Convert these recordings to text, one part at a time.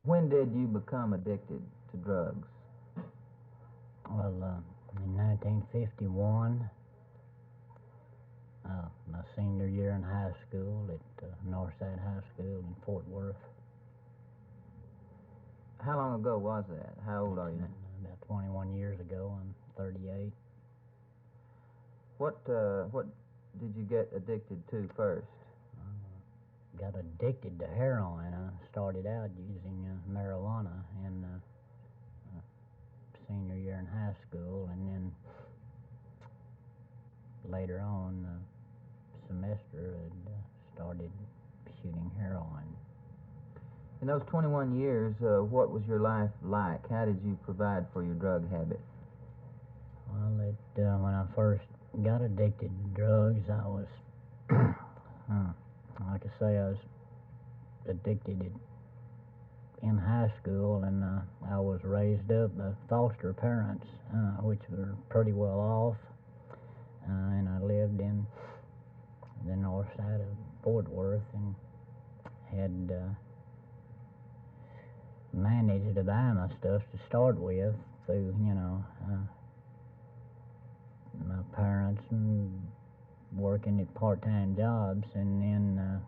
When did you become addicted to drugs? Well, in 1951, my senior year in high school at Northside High School in Fort Worth. How long ago was that? How old are you now? About 21 years ago. I'm 38. What did you get addicted to first? Got addicted to heroin. I started out using marijuana in senior year in high school, and then later on semester started shooting heroin. In those 21 years, what was your life like? How did you provide for your drug habit? Well, when I first got addicted to drugs, I was, like I say, I was addicted in high school, and I was raised up by foster parents, which were pretty well off, and I lived in the north side of Fort Worth and had managed to buy my stuff to start with through, my parents and working at part-time jobs, and then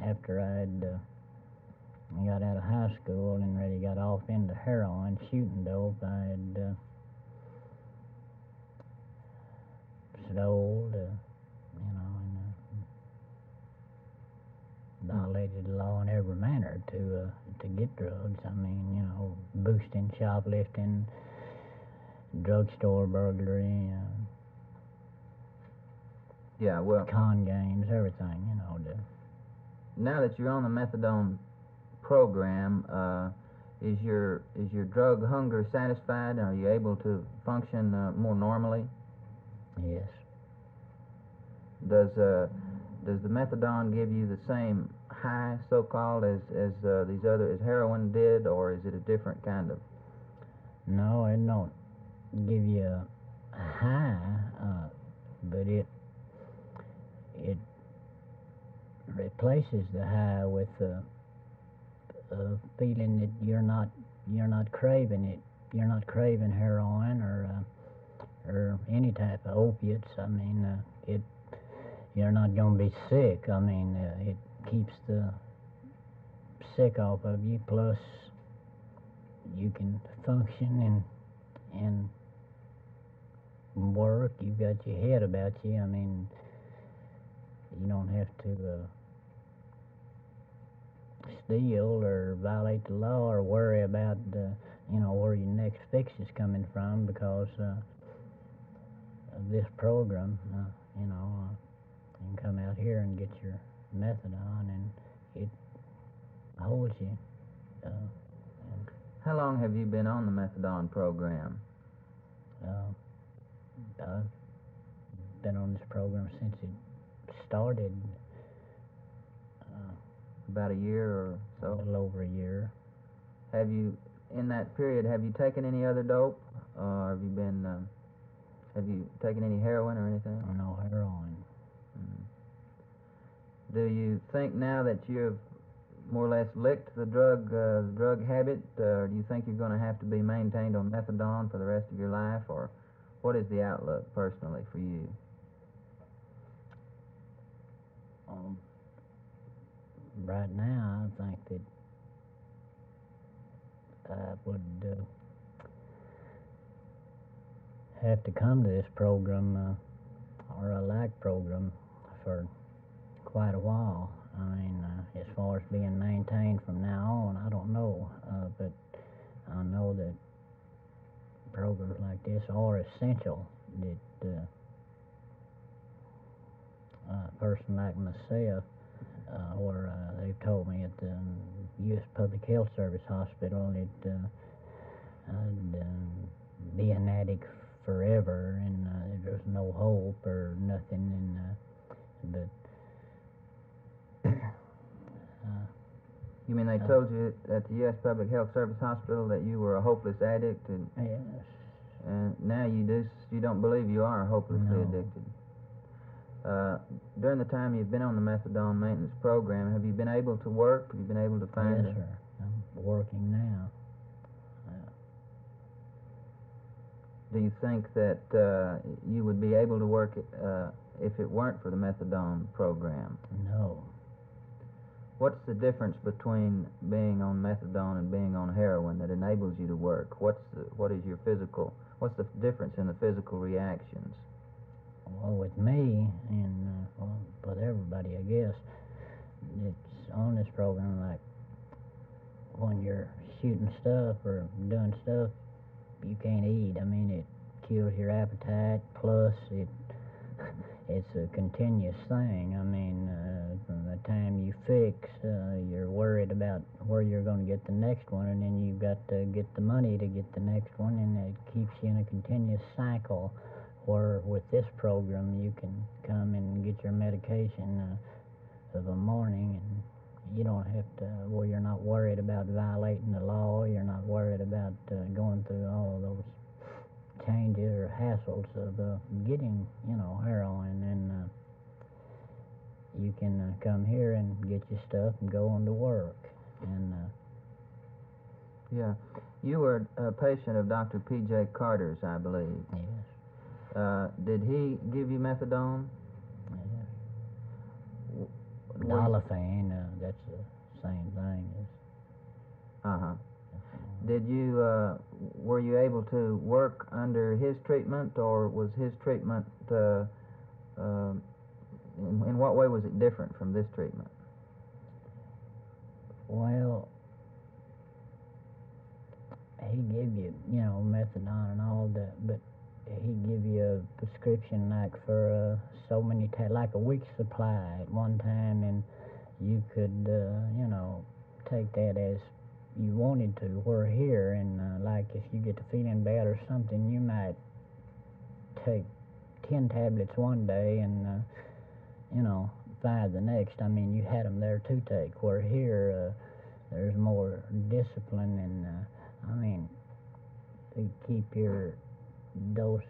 after I'd got out of high school and really got off into heroin, shooting dope, I'd stole, and violated the law in every manner to get drugs. I mean, boosting, shoplifting, drugstore burglary, Yeah, well, con games, everything, now that you're on the methadone program, is your drug hunger satisfied? Are you able to function more normally? Yes. Does the methadone give you the same high, so-called, as heroin did, or is it a different kind of? No, it don't give you a high, but it replaces the high with a feeling that you're not craving it. You're not craving heroin or any type of opiates. I mean, you're not going to be sick. I mean, it keeps the sick off of you. Plus, you can function and work. You've got your head about you. I mean, you don't have to steal or violate the law or worry about where your next fix is coming from because of this program. You can come out here and get your methadone, and it holds you. How long have you been on the methadone program? I've been on this program since it started. About a year or so? A little over a year. Have you, in that period, have you taken any other dope? Or have you taken any heroin or anything? No heroin. Do you think now that you've more or less licked the drug habit, or do you think you're going to have to be maintained on methadone for the rest of your life, or what is the outlook personally for you? Right now, I think that I would have to come to this program or a like program for quite a while. I mean, as far as being maintained from now on, I don't know, but I know that programs like this are essential. That a person like myself, where they've told me at the U.S. Public Health Service Hospital that I'd be an addict forever, and there's no hope or nothing, but you mean they told you at the U.S. Public Health Service Hospital that you were a hopeless addict, and yes. And now you don't believe you are hopelessly addicted? During the time you've been on the methadone maintenance program, have you been able to work? Have you been able to find? Yes, sir. I'm working now. Do you think that you would be able to work if it weren't for the methadone program? No. What's the difference between being on methadone and being on heroin that enables you to work? What's the difference in the physical reactions? Well, with me and well, with everybody, I guess, it's on this program like when you're shooting stuff or doing stuff, you can't eat. I mean, it kills your appetite. Plus, it's a continuous thing. I mean, from the time you fix, you're worried about where you're going to get the next one, and then you've got to get the money to get the next one, and it keeps you in a continuous cycle. Where with this program, you can come and get your medication of a morning, and you don't have to. Well, you're not worried about violating the law. You're not worried about going through all those changes or hassles of getting, heroin, and you can come here and get your stuff and go on to work. And yeah, you were a patient of Dr. P.J. Carter's, I believe. yes, Did he give you methadone? yes. Dolophan, that's the same thing as. Uh-huh. Did you, were you able to work under his treatment, or was his treatment, in what way was it different from this treatment? Well, he give you, methadone and all that, but he give you a prescription like for so many, like a week's supply at one time, and you could, take that as you wanted to. Where here, and like if you get to feeling bad or something, you might take 10 tablets one day and, 5 the next. I mean, you had them there to take. Where here, there's more discipline, and I mean, to keep your dose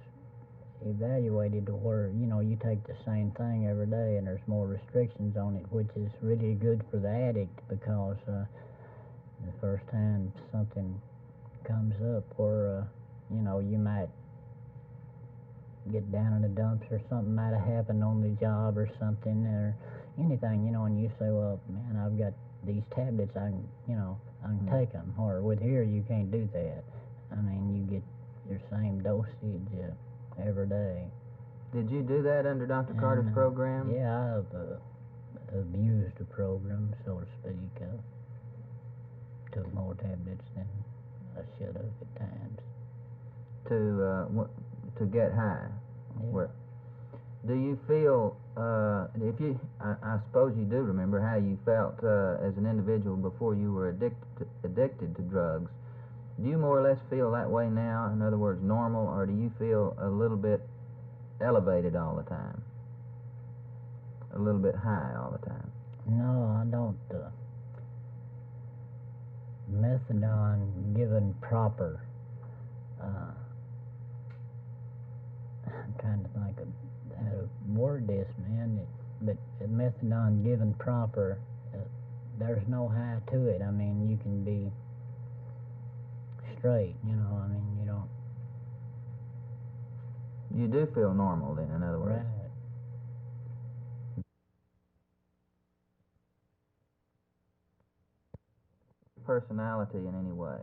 evaluated to where, you take the same thing every day, and there's more restrictions on it, which is really good for the addict, because the first time something comes up where, you might get down in the dumps, or something might have happened on the job or something, or anything, and you say, well, man, I've got these tablets, I can take them. Or with here, you can't do that. I mean, you get your same dosage every day. Did you do that under Dr. Carter's program? Yeah, I've abused the program, so to speak. I took more tablets than I should have at times. To get high? Yeah. Do you feel, I suppose you do remember how you felt as an individual before you were addicted to drugs. Do you more or less feel that way now? In other words, normal, or do you feel a little bit elevated all the time? A little bit high all the time? No, I don't. Methadone given proper. I'm trying to think of how to word this, man. But methadone given proper, there's no high to it. I mean, you can be straight, I mean, you don't. You do feel normal then, in other words? Right. Personality in any way?